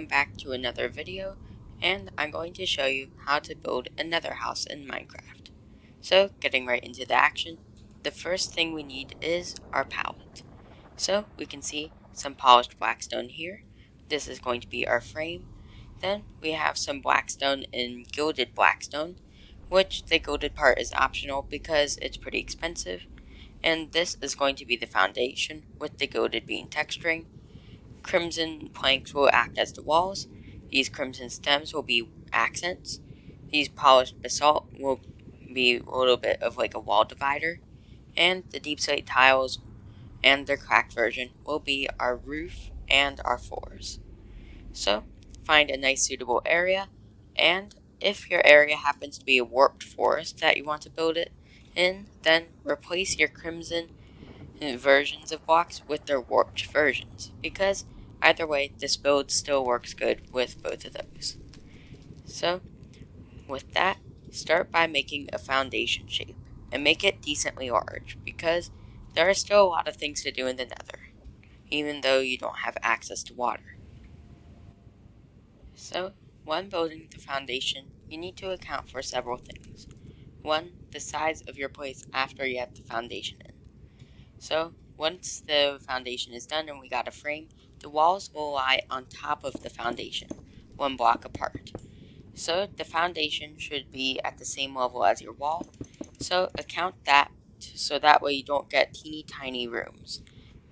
welcome back to another video, and I'm going to show you how to build a nether house in Minecraft. So, getting right into the action, the first thing we need is our palette. So, we can see some polished blackstone here. This is going to be our frame. Then, we have some blackstone and gilded blackstone, which the gilded part is optional because it's pretty expensive. And this is going to be the foundation, with the gilded being texturing. Crimson planks will act as the walls. These crimson stems will be accents. These polished basalt will be a little bit of like a wall divider. And the deep slate tiles and their cracked version will be our roof and our floors. So, find a nice suitable area, and if your area happens to be a warped forest that you want to build it in, then replace your crimson versions of blocks with their warped versions, because either way, this build still works good with both of those. So, with that, start by making a foundation shape, and make it decently large, because there are still a lot of things to do in the nether, even though you don't have access to water. So, when building the foundation, you need to account for several things. One, the size of your place after you have the foundation in. So, once the foundation is done and we got a frame, the walls will lie on top of the foundation, one block apart. So, the foundation should be at the same level as your wall, so account that so that way you don't get teeny tiny rooms,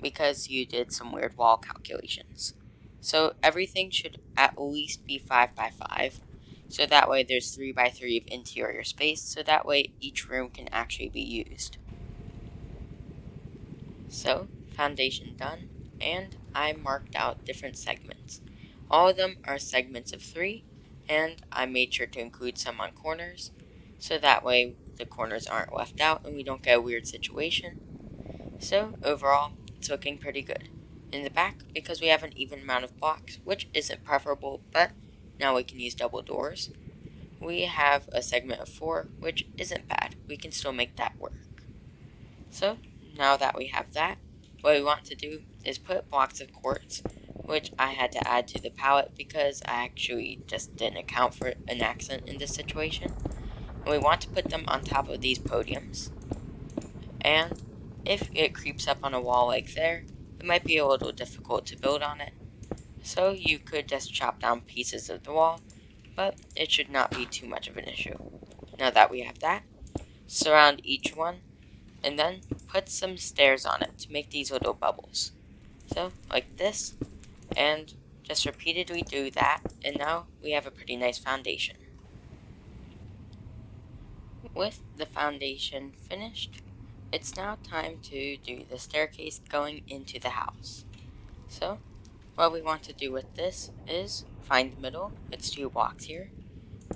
because you did some weird wall calculations. So, everything should at least be 5 by 5, so that way there's 3 by 3 of interior space, so that way each room can actually be used. So, foundation done, and I marked out different segments. All of them are segments of 3, and I made sure to include some on corners, so that way the corners aren't left out and we don't get a weird situation. So, overall, it's looking pretty good. In the back, because we have an even amount of blocks, which isn't preferable, but now we can use double doors, we have a segment of 4, which isn't bad. We can still make that work. So, now that we have that, what we want to do is put blocks of quartz, which I had to add to the palette because I actually just didn't account for an accent in this situation. And we want to put them on top of these podiums. And if it creeps up on a wall like there, it might be a little difficult to build on it. So you could just chop down pieces of the wall, but it should not be too much of an issue. Now that we have that, surround each one and then put some stairs on it to make these little bubbles. So, like this, and just repeatedly do that, and now we have a pretty nice foundation. With the foundation finished, it's now time to do the staircase going into the house. So, what we want to do with this is find the middle, it's 2 blocks here,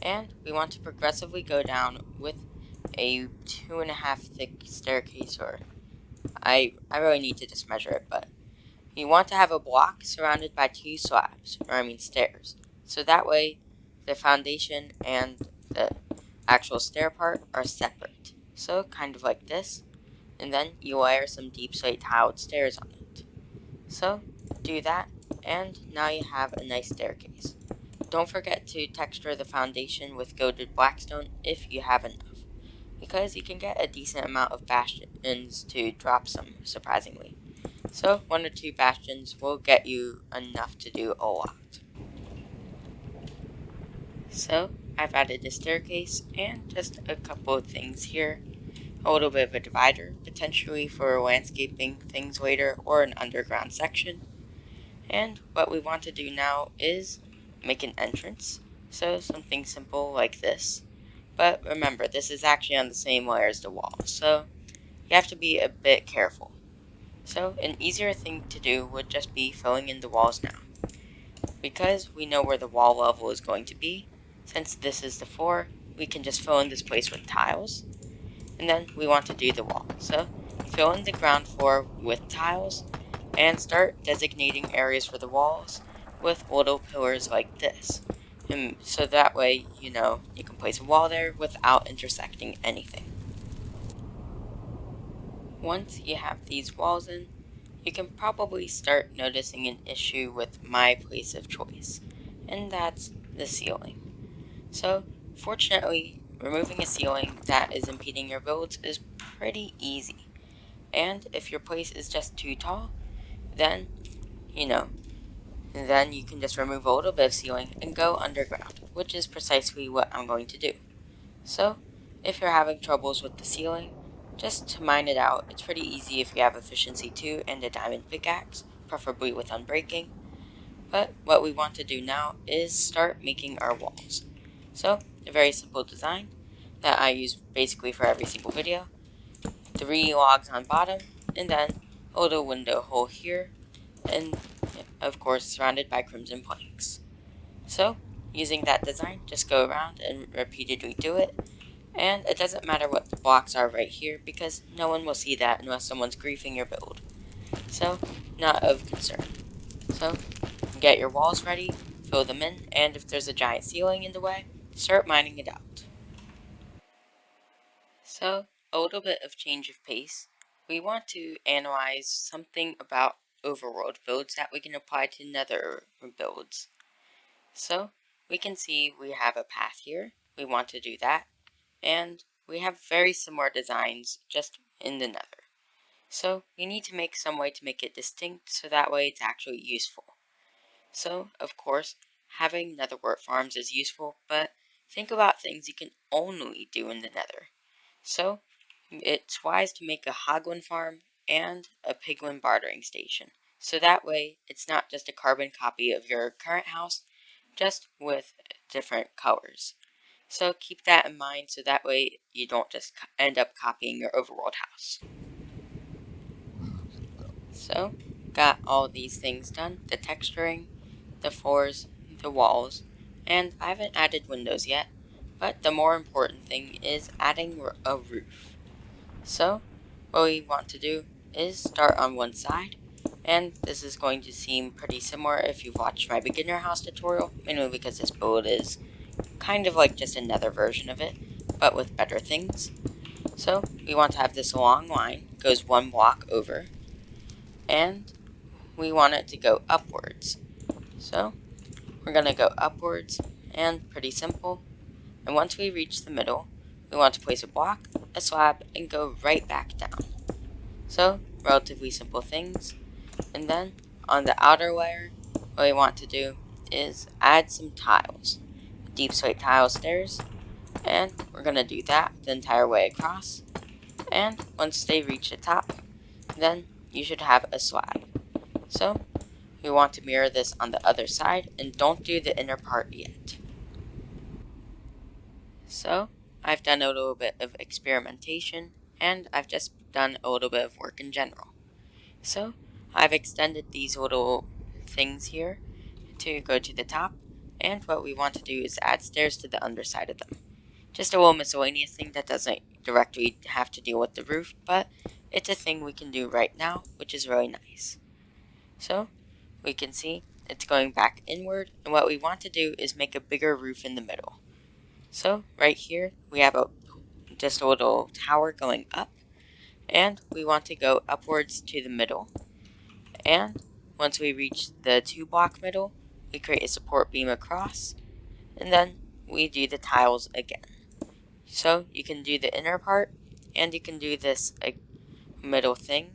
and we want to progressively go down with a 2.5 thick staircase, or I really need to just measure it, but you want to have a block surrounded by 2 slabs, stairs. So that way, the foundation and the actual stair part are separate. So kind of like this, and then you layer some deep slate tiled stairs on it. So do that, and now you have a nice staircase. Don't forget to texture the foundation with gilded blackstone if you have enough, because you can get a decent amount of bastions to drop some, surprisingly. So 1 or 2 bastions will get you enough to do a lot. So I've added a staircase and just a couple of things here. A little bit of a divider, potentially for landscaping things later, or an underground section. And what we want to do now is make an entrance. So something simple like this. But remember, this is actually on the same layer as the wall, so you have to be a bit careful. So an easier thing to do would just be filling in the walls now. Because we know where the wall level is going to be, since this is the floor, we can just fill in this place with tiles. And then we want to do the wall. So fill in the ground floor with tiles, and start designating areas for the walls with little pillars like this. And so that way, you can place a wall there without intersecting anything. Once you have these walls in, you can probably start noticing an issue with my place of choice. and that's the ceiling. So, fortunately, removing a ceiling that is impeding your builds is pretty easy. And if your place is just too tall, then, you know, then you can just remove a little bit of ceiling and go underground, which is precisely what I'm going to do. So, if you're having troubles with the ceiling, just to mine it out, it's pretty easy if you have efficiency 2 and a diamond pickaxe, preferably with unbreaking. But what we want to do now is start making our walls. So, a very simple design that I use basically for every single video. 3 logs on bottom, and then a little window hole here, and of course surrounded by crimson planks. So, using that design, just go around and repeatedly do it, and it doesn't matter what the blocks are right here because no one will see that unless someone's griefing your build. So, not of concern. So, get your walls ready, fill them in, and if there's a giant ceiling in the way, start mining it out. So, a little bit of change of pace. We want to analyze something about overworld builds that we can apply to nether builds. So, we can see we have a path here. We want to do that. And we have very similar designs just in the nether. So, we need to make some way to make it distinct so that way it's actually useful. So, of course, having netherwort farms is useful, but think about things you can only do in the nether. So, it's wise to make a hoglin farm and a piglin bartering station. So that way, it's not just a carbon copy of your current house, just with different colors. So keep that in mind so that way you don't just end up copying your overworld house. So, got all these things done, the texturing, the floors, the walls, and I haven't added windows yet, but the more important thing is adding a roof. So, what we want to do is start on one side, and this is going to seem pretty similar if you've watched my beginner house tutorial, mainly because this build is kind of like just another version of it, but with better things. So, we want to have this long line, goes one block over, and we want it to go upwards. So, we're going to go upwards, and pretty simple. And once we reach the middle, we want to place a block, a slab, and go right back down. So, relatively simple things. And then, on the outer layer, what we want to do is add some tiles. Deep slate tile stairs, and we're going to do that the entire way across. And once they reach the top, then you should have a slab. So, we want to mirror this on the other side, and don't do the inner part yet. So, I've done a little bit of experimentation, and I've just done a little bit of work in general. So, I've extended these little things here to go to the top, and what we want to do is add stairs to the underside of them. Just a little miscellaneous thing that doesn't directly have to deal with the roof, but it's a thing we can do right now, which is really nice. So, we can see it's going back inward, and what we want to do is make a bigger roof in the middle. So, right here, we have just a little tower going up, and we want to go upwards to the middle. And once we reach the 2-block middle, we create a support beam across, and then we do the tiles again. So you can do the inner part, and you can do this middle thing,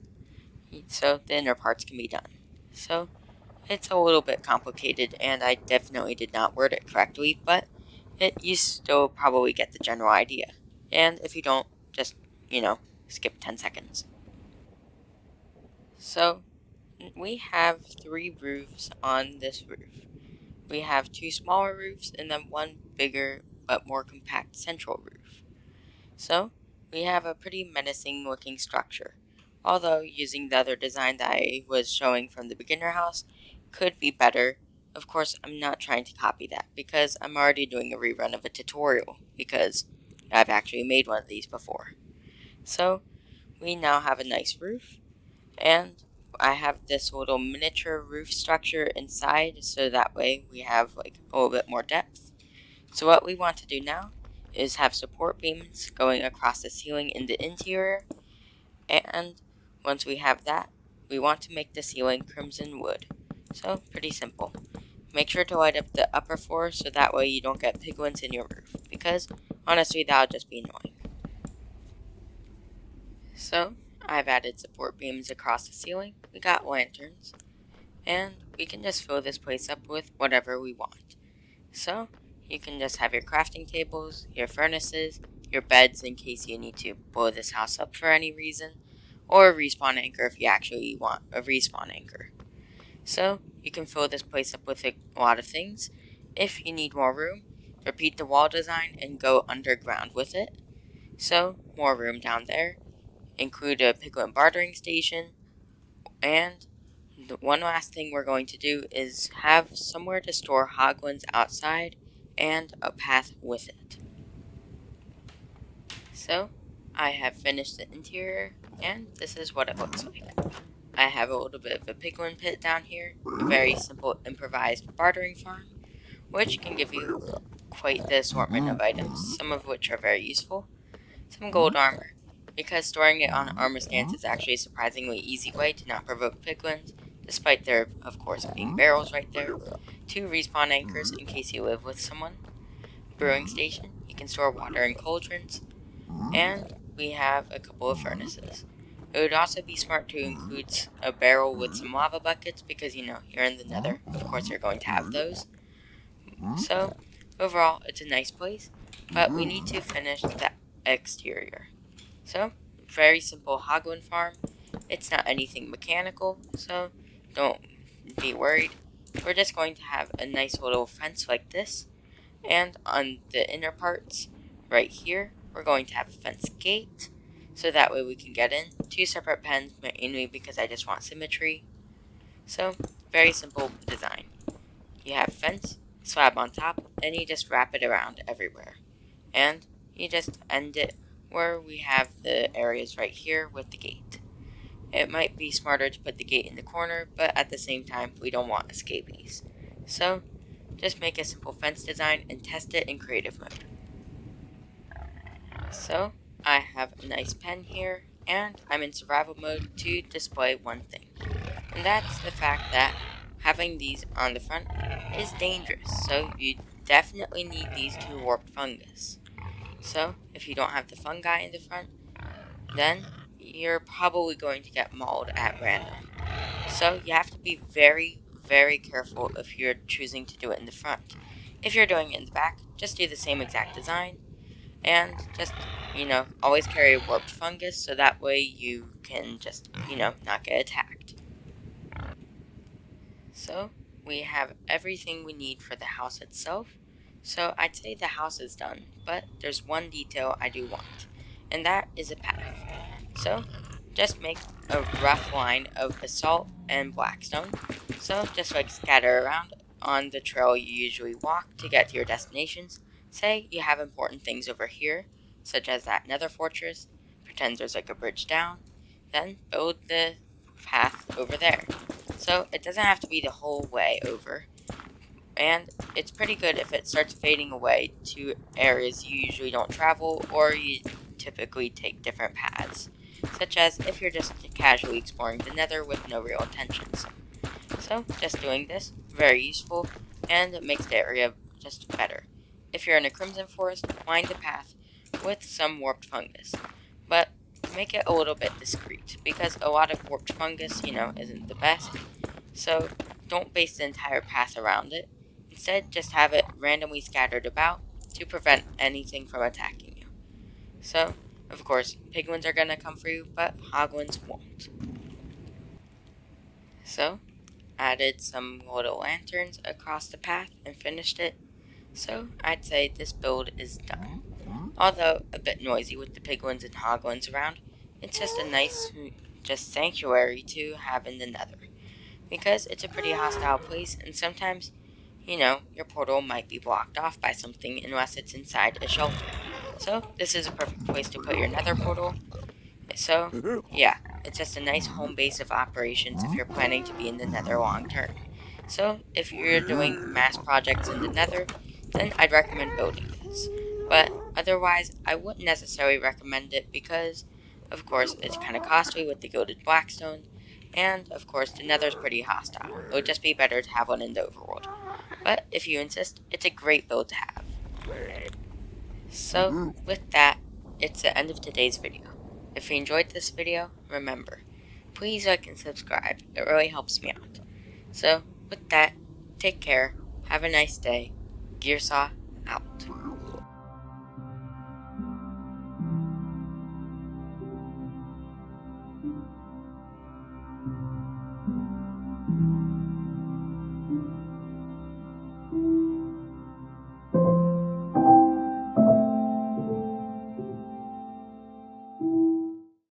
so the inner parts can be done. So it's a little bit complicated, and I definitely did not word it correctly, but you still probably get the general idea. And if you don't, just, skip 10 seconds. So we have 3 roofs on this roof. We have 2 smaller roofs and then 1 bigger but more compact central roof. So, we have a pretty menacing looking structure, although using the other design that I was showing from the beginner house could be better. Of course, I'm not trying to copy that because I'm already doing a rerun of a tutorial because I've actually made one of these before. So, we now have a nice roof, and I have this little miniature roof structure inside so that way we have like a little bit more depth. So what we want to do now is have support beams going across the ceiling in the interior, and once we have that, we want to make the ceiling crimson wood. So pretty simple. make sure to light up the upper floor so that way you don't get piglins in your roof, because honestly that'll just be annoying. So I've added support beams across the ceiling, we got lanterns, and we can just fill this place up with whatever we want. So you can just have your crafting tables, your furnaces, your beds in case you need to blow this house up for any reason, or a respawn anchor if you actually want a respawn anchor. So you can fill this place up with a lot of things. If you need more room, repeat the wall design and go underground with it. So more room down there. Include a piglin bartering station, and the one last thing we're going to do is have somewhere to store hoglins outside and a path with it. So I have finished the interior, and this is what it looks like. I have a little bit of a piglin pit down here, a very simple improvised bartering farm, which can give you quite the assortment of items, some of which are very useful. Some gold armor, because storing it on armor stands is actually a surprisingly easy way to not provoke piglins, despite there, of course, being barrels right there. 2 respawn anchors in case you live with someone. Brewing station, you can store water in cauldrons. And we have a couple of furnaces. It would also be smart to include a barrel with some lava buckets because, you're in the Nether. Of course, you're going to have those. So, overall, it's a nice place, but we need to finish the exterior. So, very simple hoglin farm. It's not anything mechanical, so don't be worried. We're just going to have a nice little fence like this, and on the inner parts, right here, we're going to have a fence gate, so that way we can get in. 2 separate pens, mainly because I just want symmetry. So, very simple design. You have fence, slab on top, and you just wrap it around everywhere. And you just end it where we have the areas right here with the gate. It might be smarter to put the gate in the corner, but at the same time, we don't want escapees. So, just make a simple fence design and test it in creative mode. So, I have a nice pen here, and I'm in survival mode to display one thing. And that's the fact that having these on the front is dangerous, so you definitely need these to warp fungus. So, if you don't have the fungi in the front, then you're probably going to get mauled at random. So, you have to be very, very careful if you're choosing to do it in the front. If you're doing it in the back, just do the same exact design, and just, always carry a warped fungus so that way you can just, not get attacked. So, we have everything we need for the house itself. So, I'd say the house is done, but there's one detail I do want, and that is a path. So, just make a rough line of basalt and blackstone. So, just like scatter around on the trail you usually walk to get to your destinations. Say you have important things over here, such as that nether fortress, pretend there's like a bridge down, then build the path over there. So it doesn't have to be the whole way over, and it's pretty good if it starts fading away to areas you usually don't travel or you typically take different paths, such as if you're just casually exploring the nether with no real intentions. So just doing this, very useful, and it makes the area just better. If you're in a crimson forest, line the path with some warped fungus, but make it a little bit discreet, because a lot of warped fungus, isn't the best, so don't base the entire path around it. Instead, just have it randomly scattered about to prevent anything from attacking you. So, of course, piglins are gonna come for you, but hoglins won't. So, added some little lanterns across the path and finished it. So, I'd say this build is done. Although a bit noisy with the piglins and hoglins around, it's just a nice sanctuary to have in the nether. Because it's a pretty hostile place, and sometimes, your portal might be blocked off by something unless it's inside a shelter. So, this is a perfect place to put your nether portal. So, yeah, it's just a nice home base of operations if you're planning to be in the nether long term. So, if you're doing mass projects in the nether, then I'd recommend building this. But otherwise, I wouldn't necessarily recommend it because, of course, it's kind of costly with the gilded blackstone, and, of course, the nether's pretty hostile. It would just be better to have one in the overworld. but if you insist, it's a great build to have. So, with that, it's the end of today's video. If you enjoyed this video, remember, please like and subscribe. It really helps me out. So, with that, take care, have a nice day. Gearsaw out.